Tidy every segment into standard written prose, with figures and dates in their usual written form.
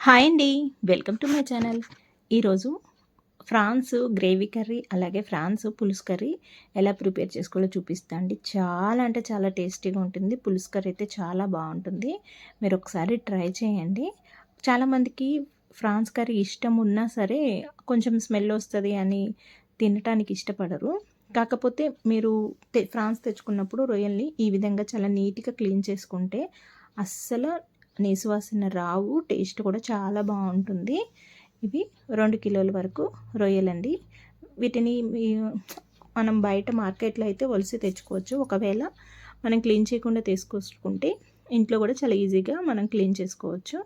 Hi అండి. Welcome to my channel. ఈరోజు France gravy curry, అలాగే ఫ్రాన్స్ పులుసు కర్రీ ఎలా ప్రిపేర్ చేసుకోవాలో చూపిస్తా అండి. చాలా అంటే చాలా టేస్టీగా ఉంటుంది. పులుసు కర్రీ అయితే చాలా బాగుంటుంది. మీరు ఒకసారి ట్రై చేయండి. చాలామందికి ఫ్రాన్స్ కర్రీ ఇష్టం ఉన్నా సరే కొంచెం స్మెల్ వస్తుంది అని తినటానికి ఇష్టపడరు. కాకపోతే మీరు ఫ్రాన్స్ తెచ్చుకున్నప్పుడు రొయ్యల్ని ఈ విధంగా చాలా నీట్గా క్లీన్ చేసుకుంటే అస్సలు నీసువాసన రావు. టేస్ట్ కూడా చాలా బాగుంటుంది. ఇవి 2 కిలోల వరకు రొయ్యలండి. వీటిని మనం బయట మార్కెట్లో అయితే ఒలిసి తెచ్చుకోవచ్చు. ఒకవేళ మనం క్లీన్ చేయకుండా తీసుకొచ్చుకుంటే ఇంట్లో కూడా చాలా ఈజీగా మనం క్లీన్ చేసుకోవచ్చు.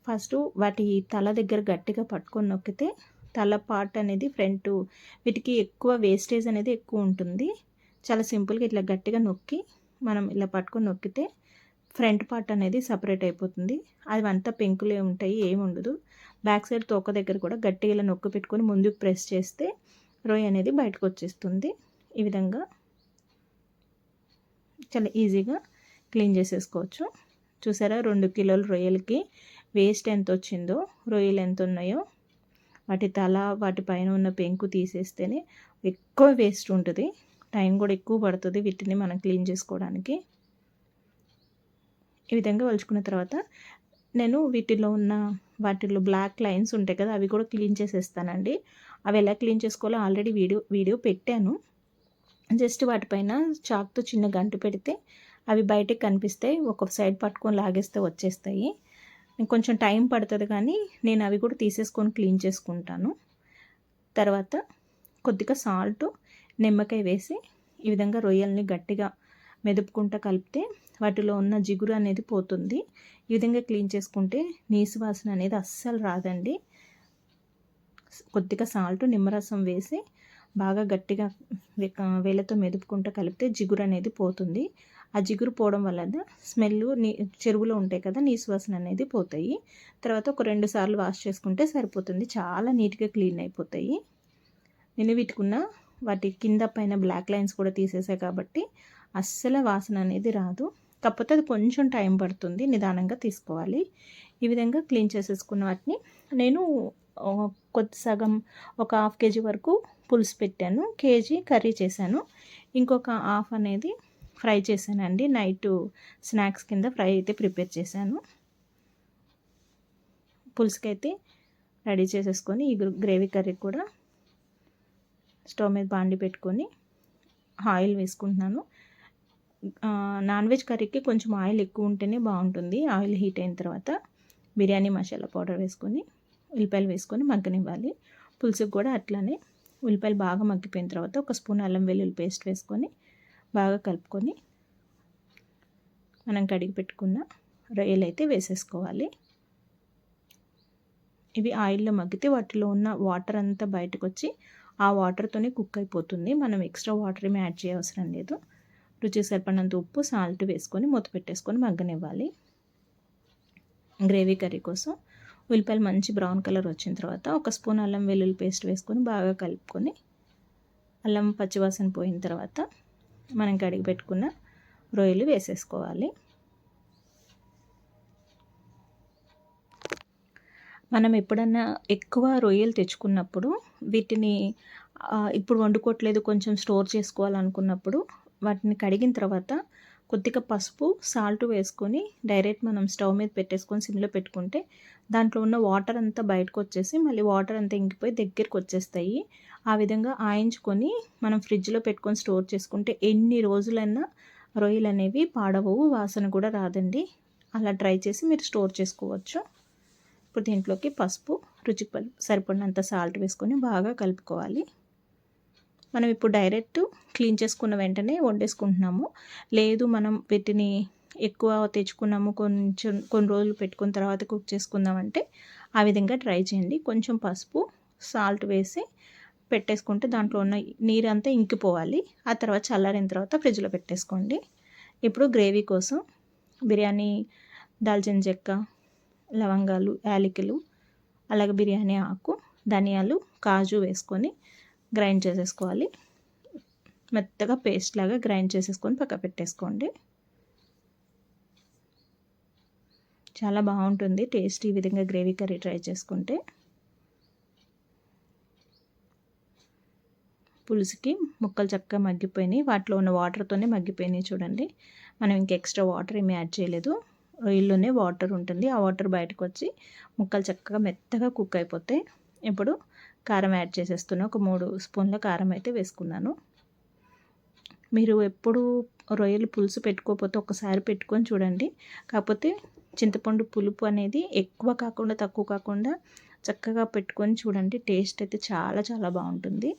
ఫస్ట్ వాటి తల దగ్గర గట్టిగా పట్టుకొని నొక్కితే తల పార్ట్ అనేది ఫ్రంట్, వీటికి ఎక్కువ వేస్టేజ్ అనేది ఎక్కువ ఉంటుంది. చాలా సింపుల్గా ఇట్లా గట్టిగా నొక్కి మనం ఇలా పట్టుకొని నొక్కితే ఫ్రంట్ పార్ట్ అనేది సపరేట్ అయిపోతుంది. అవి అంతా పెంకులే ఉంటాయి, ఏమి ఉండదు. బ్యాక్ సైడ్ తోక దగ్గర కూడా గట్టిగా ఇలా నొక్కి పెట్టుకొని ముందుకు ప్రెస్ చేస్తే రొయ్య అనేది బయటకు వచ్చేస్తుంది. ఈ విధంగా చాలా ఈజీగా క్లీన్ చేసేసుకోవచ్చు. చూసారా, 2 కిలోల రొయ్యలకి వేస్ట్ ఎంత వచ్చిందో, రొయ్యలు ఎంత ఉన్నాయో. వాటి తల, వాటి పైన ఉన్న పెంకు తీసేస్తేనే ఎక్కువ వేస్ట్ ఉంటుంది. టైం కూడా ఎక్కువ పడుతుంది వీటిని మనం క్లీన్ చేసుకోవడానికి. ఈ విధంగా వలుచుకున్న తర్వాత నేను వాటిలో బ్లాక్ లైన్స్ ఉంటాయి కదా, అవి కూడా క్లీన్ చేసేస్తానండి. అవి ఎలా క్లీన్ చేసుకోవాలో ఆల్రెడీ వీడియో పెట్టాను. జస్ట్ వాటిపైన చాక్తో చిన్న గంటు పెడితే అవి బయటకు కనిపిస్తాయి. ఒక సైడ్ పట్టుకొని లాగేస్తే వచ్చేస్తాయి. కొంచెం టైం పడుతుంది, కానీ నేను అవి కూడా తీసేసుకొని క్లీన్ చేసుకుంటాను. తర్వాత కొద్దిగా సాల్ట్, నిమ్మకాయ వేసి ఈ విధంగా రొయ్యల్ని గట్టిగా మెదుపుకుంటూ కలిపితే వాటిలో ఉన్న జిగురు అనేది పోతుంది. ఈ విధంగా క్లీన్ చేసుకుంటే నీసు వాసన అనేది అస్సలు రాదండి. కొద్దిగా సాల్ట్, నిమ్మరసం వేసి బాగా గట్టిగా వేళ్ళతో మెదుపుకుంటూ కలిపితే జిగురు అనేది పోతుంది. ఆ జిగురు పోవడం వల్ల స్మెల్ చెరువులో ఉంటాయి కదా, నీసు వాసన అనేది పోతాయి. తర్వాత ఒక 2 సార్లు వాష్ చేసుకుంటే సరిపోతుంది. చాలా నీట్గా క్లీన్ అయిపోతాయి. నేను వాటి కింద పైన బ్లాక్ లైన్స్ కూడా తీసేసాయి కాబట్టి అస్సలు వాసన అనేది రాదు. కాకపోతే అది కొంచెం టైం పడుతుంది, నిదానంగా తీసుకోవాలి. ఈ విధంగా క్లీన్ చేసేసుకున్న వాటిని నేను సగం ఒక 1/2 కేజీ వరకు పులుసు పెట్టాను. కేజీ కర్రీ చేశాను. ఇంకొక హాఫ్ అనేది ఫ్రై చేశానండి. నైట్ స్నాక్స్ కింద ఫ్రై అయితే ప్రిపేర్ చేశాను. పులుసుకైతే రెడీ చేసేసుకొని ఈ గ్రేవీ కర్రీ కూడా స్టవ్ మీద బాండి పెట్టుకొని ఆయిల్ వేసుకుంటున్నాను. నాన్ వెజ్ కర్రీకి కొంచెం ఆయిల్ ఎక్కువ ఉంటేనే బాగుంటుంది. ఆయిల్ హీట్ అయిన తర్వాత బిర్యానీ మసాలా పౌడర్ వేసుకొని ఉల్లిపాయలు వేసుకొని మగ్గనివ్వాలి. పులుసుకు కూడా అట్లానే ఉల్లిపాయలు బాగా మగ్గిపోయిన తర్వాత 1 స్పూన్ అల్లం వెల్లుల్లి పేస్ట్ వేసుకొని బాగా కలుపుకొని మనం కడిగి పెట్టుకున్న రొయ్యలు అయితే వేసేసుకోవాలి. ఇవి ఆయిల్లో మగ్గితే వాటిలో ఉన్న వాటర్ అంతా బయటకు వచ్చి ఆ వాటర్తోనే కుక్ అయిపోతుంది. మనం ఎక్స్ట్రా వాటర్ ఏమి యాడ్ చేయవసరం లేదు. రుచికి సరిపడినంత ఉప్పు, సాల్ట్ వేసుకొని మూత పెట్టేసుకొని మగ్గనివ్వాలి. గ్రేవీ కర్రీ కోసం ఉల్లిపాయలు మంచి బ్రౌన్ కలర్ వచ్చిన తర్వాత 1 స్పూన్ అల్లం వెల్లుల్లి పేస్ట్ వేసుకొని బాగా కలుపుకొని అల్లం పచ్చివాసన పోయిన తర్వాత మనం కడిగి పెట్టుకున్న రొయ్యలు వేసేసుకోవాలి. మనం ఎప్పుడన్నా ఎక్కువ రొయ్యలు తెచ్చుకున్నప్పుడు వీటిని ఇప్పుడు వండుకోవట్లేదు, కొంచెం స్టోర్ చేసుకోవాలనుకున్నప్పుడు వాటిని కడిగిన తర్వాత కొద్దిగా పసుపు, సాల్ట్ వేసుకొని డైరెక్ట్ మనం స్టవ్ మీద పెట్టేసుకొని సిమ్లో పెట్టుకుంటే దాంట్లో ఉన్న వాటర్ అంతా బయటకు వచ్చేసి మళ్ళీ వాటర్ అంతా ఇంకిపోయి దగ్గరికి వచ్చేస్తాయి. ఆ విధంగా ఆయించుకొని మనం ఫ్రిడ్జ్లో పెట్టుకొని స్టోర్ చేసుకుంటే ఎన్ని రోజులైనా రొయ్యలు అనేవి పాడవవు, వాసన కూడా రాదండి. అలా ట్రై చేసి మీరు స్టోర్ చేసుకోవచ్చు. ఇప్పుడు దీంట్లోకి పసుపు, రుచికి సరిపడినంత సాల్ట్ వేసుకొని బాగా కలుపుకోవాలి. మనం ఇప్పుడు డైరెక్ట్ క్లీన్ చేసుకున్న వెంటనే వండేసుకుంటున్నాము. లేదు మనం వీటిని ఎక్కువ తెచ్చుకున్నాము, కొన్ని రోజులు పెట్టుకున్న తర్వాత కుక్ చేసుకుందామంటే ఆ విధంగా ట్రై చేయండి. కొంచెం పసుపు, సాల్ట్ వేసి పెట్టేసుకుంటే దాంట్లో ఉన్న నీరంతా ఇంకిపోవాలి. ఆ తర్వాత చల్లారిన తర్వాత ఫ్రిడ్జ్లో పెట్టేసుకోండి. ఇప్పుడు గ్రేవీ కోసం బిర్యానీ దాల్చిన చెక్క, లవంగాలు, యాలకులు, అలాగే బిర్యానీ ఆకు, ధనియాలు, కాజు వేసుకొని గ్రైండ్ చేసేసుకోవాలి. మెత్తగా పేస్ట్ లాగా గ్రైండ్ చేసేసుకొని పక్క పెట్టేసుకోండి. చాలా బాగుంటుంది టేస్ట్ ఈ విధంగా గ్రేవీ కర్రీ ట్రై చేసుకుంటే. పులుసుకి ముక్కలు చక్కగా మగ్గిపోయినాయి, వాటిలో ఉన్న వాటర్తోనే మగ్గిపోయినాయి చూడండి. మనం ఇంక ఎక్స్ట్రా వాటర్ ఏమీ యాడ్ చేయలేదు, రొయ్యల్లోనే వాటర్ ఉంటుంది. ఆ వాటర్ బయటకు వచ్చి ముక్కలు చక్కగా మెత్తగా కుక్ అయిపోతాయి. ఇప్పుడు కారం యాడ్ చేసేస్తున్నా. ఒక 3 స్పూన్ల కారం అయితే వేసుకున్నాను. మీరు ఎప్పుడు రొయ్యలు పులుసు పెట్టుకోకపోతే ఒకసారి పెట్టుకొని చూడండి. కాకపోతే చింతపండు పులుపు అనేది ఎక్కువ కాకుండా తక్కువ కాకుండా చక్కగా పెట్టుకొని చూడండి. టేస్ట్ అయితే చాలా చాలా బాగుంటుంది.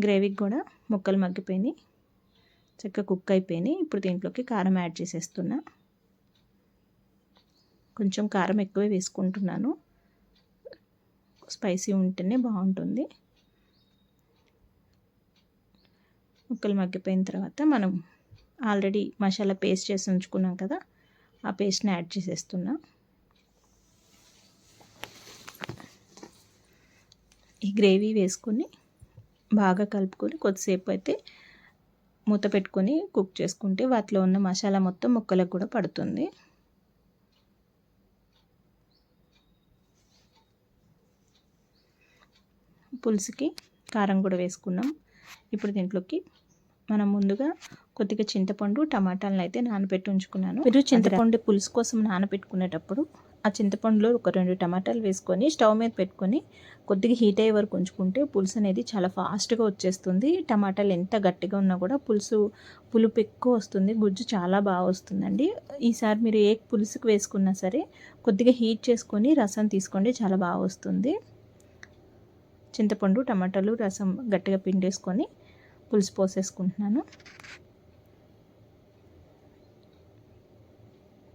గ్రేవీకి కూడా ముక్కలు మగ్గిపోయినాయి, చక్కగా కుక్ అయిపోయినాయి. ఇప్పుడు దీంట్లోకి కారం యాడ్ చేసేస్తున్నా. కొంచెం కారం ఎక్కువే వేసుకుంటున్నాను, స్పైసీ ఉంటేనే బాగుంటుంది. ముక్కలు మగ్గిపోయిన తర్వాత మనం ఆల్రెడీ మసాలా పేస్ట్ చేసి ఉంచుకున్నాం కదా, ఆ పేస్ట్ని యాడ్ చేసేస్తున్నా. ఈ గ్రేవీ వేసుకొని బాగా కలుపుకొని కొద్దిసేపు అయితే మూత పెట్టుకొని కుక్ చేసుకుంటే వాటిలో ఉన్న మసాలా మొత్తం ముక్కలకు కూడా పడుతుంది. పులుసుకి కారం కూడా వేసుకున్నాం. ఇప్పుడు దీంట్లోకి మనం ముందుగా కొద్దిగా చింతపండు టమాటాలను అయితే నానబెట్టి ఉంచుకున్నాను. మీరు చింతపండు పులుసు కోసం నానబెట్టుకునేటప్పుడు ఆ చింతపండులో ఒక 2 టమాటాలు వేసుకొని స్టవ్ మీద పెట్టుకొని కొద్దిగా హీట్ అయ్యే వరకు ఉంచుకుంటే పులుసు అనేది చాలా ఫాస్ట్గా వచ్చేస్తుంది. టమాటాలు ఎంత గట్టిగా ఉన్నా కూడా పులుపు ఎక్కువ వస్తుంది, గుజ్జు చాలా బాగా వస్తుందండి. ఈసారి మీరు ఏ పులుసుకు వేసుకున్నా సరే కొద్దిగా హీట్ చేసుకొని రసం తీసుకోండి, చాలా బాగా వస్తుంది. చింతపండు టమాటాలు రసం గట్టిగా పిండేసుకొని పులుసు పోసేసుకుంటున్నాను.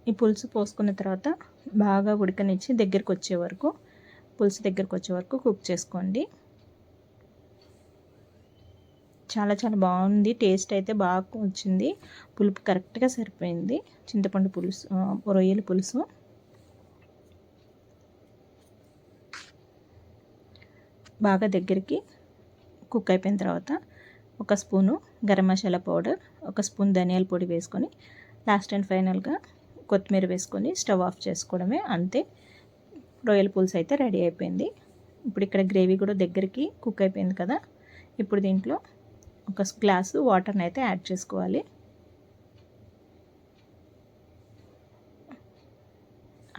ఈ పులుసు పోసుకున్న తర్వాత బాగా ఉడకనిచ్చి పులుసు దగ్గరకు వచ్చే వరకు కుక్ చేసుకోండి. చాలా చాలా బాగుంది, టేస్ట్ అయితే బాగా వచ్చింది. పులుపు కరెక్ట్గా సరిపోయింది. చింతపండు పులుసు, రొయ్యల పులుసు. బాగా దగ్గరికి కుక్ అయిపోయిన తర్వాత ఒక స్పూను గరం మసాలా పౌడర్, ఒక స్పూన్ ధనియాల పొడి వేసుకొని లాస్ట్ అండ్ ఫైనల్గా కొత్తిమీర వేసుకొని స్టవ్ ఆఫ్ చేసుకోవడమే, అంతే. రొయ్యల పులుసు అయితే రెడీ అయిపోయింది. ఇప్పుడు ఇక్కడ గ్రేవీ కూడా దగ్గరికి కుక్ అయిపోయింది కదా. ఇప్పుడు దీంట్లో ఒక గ్లాసు వాటర్ని అయితే యాడ్ చేసుకోవాలి.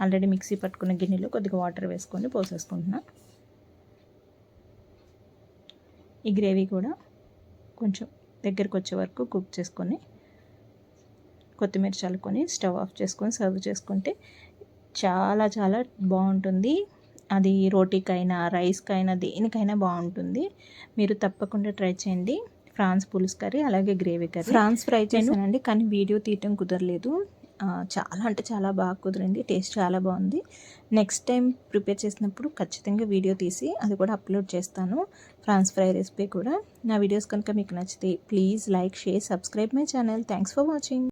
ఆల్రెడీ మిక్సీ పట్టుకున్న గిన్నెలో కొద్దిగా వాటర్ వేసుకొని పోసేసుకుంటున్నా. ఈ గ్రేవీ కూడా కొంచెం దగ్గరికి వచ్చే వరకు కుక్ చేసుకొని కొత్తిమీర చల్లుకొని స్టవ్ ఆఫ్ చేసుకొని సర్వ్ చేసుకుంటే చాలా చాలా బాగుంటుంది. అది రోటీకైనా రైస్కైనా దేనికైనా బాగుంటుంది. మీరు తప్పకుండా ట్రై చేయండి. ఫ్రాన్స్ పులుసు కర్రీ అలాగే గ్రేవీ కర్రీ. ఫ్రాన్స్ ఫ్రై చేశానండి, కానీ వీడియో తీయటం కుదరలేదు. చాలా అంటే చాలా బాగా కుదిరింది, టేస్ట్ చాలా బాగుంది. నెక్స్ట్ టైం ప్రిపేర్ చేసినప్పుడు ఖచ్చితంగా వీడియో తీసి అది కూడా అప్లోడ్ చేస్తాను, ఫ్రాన్స్ ఫ్రై రెసిపీ కూడా. నా వీడియోస్ కనుక మీకు నచ్చితే please like, share, subscribe my channel. Thanks for watching.